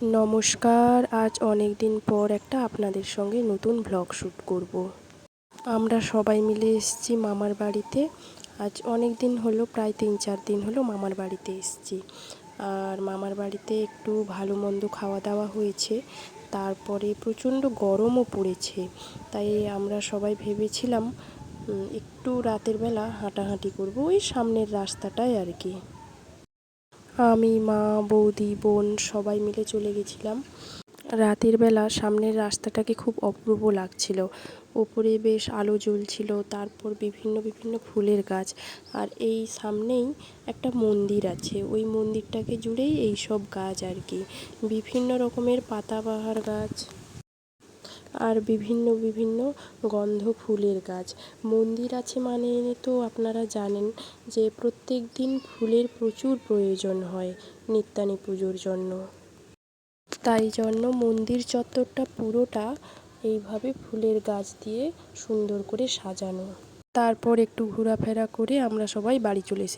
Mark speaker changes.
Speaker 1: নমস্কার। আজ অনেক দিন পর একটা আপনাদের সঙ্গে নতুন ব্লগ শ্যুট করব। আমরা সবাই মিলে এসেছি মামার বাড়িতে। আজ অনেক দিন হলো, প্রায় 3-4 দিন হলো মামার বাড়িতে এসেছি। আর মামার বাড়িতে একটু ভালো মন্দ খাওয়া দাওয়া হয়েছে, তারপরে প্রচণ্ড গরমও পড়েছে। তাই আমরা সবাই ভেবেছিলাম একটু রাতের বেলা হাঁটাহাঁটি করব, ওই সামনের রাস্তাটায় আর কি। আমি, মা, বৌদি, বোন সবাই মিলে চলে গেছিলাম। রাতের বেলা সামনের রাস্তাটাকে খুব অপূর্ব লাগছিল। ওপরে বেশ আলো জ্বলছিল, তারপর বিভিন্ন বিভিন্ন ফুলের গাছ। আর এই সামনেই একটা মন্দির আছে, ওই মন্দিরটাকে জুড়েই এই সব গাছ আর কি। বিভিন্ন রকমের পাতাবাহার গাছ আর বিভিন্ন বিভিন্ন গন্ধ ফুলের গাছ। মন্দির আছে মানে তো আপনারা জানেন যে প্রত্যেক দিন ফুলের প্রচুর প্রয়োজন হয় নিত্যানি পুজোর জন্য। তাই জন্য মন্দির চত্বরটা পুরোটা এইভাবে ফুলের গাছ দিয়ে সুন্দর করে সাজানো। তারপর একটু ঘোরাফেরা করে আমরা সবাই বাড়ি চলে এসেছি।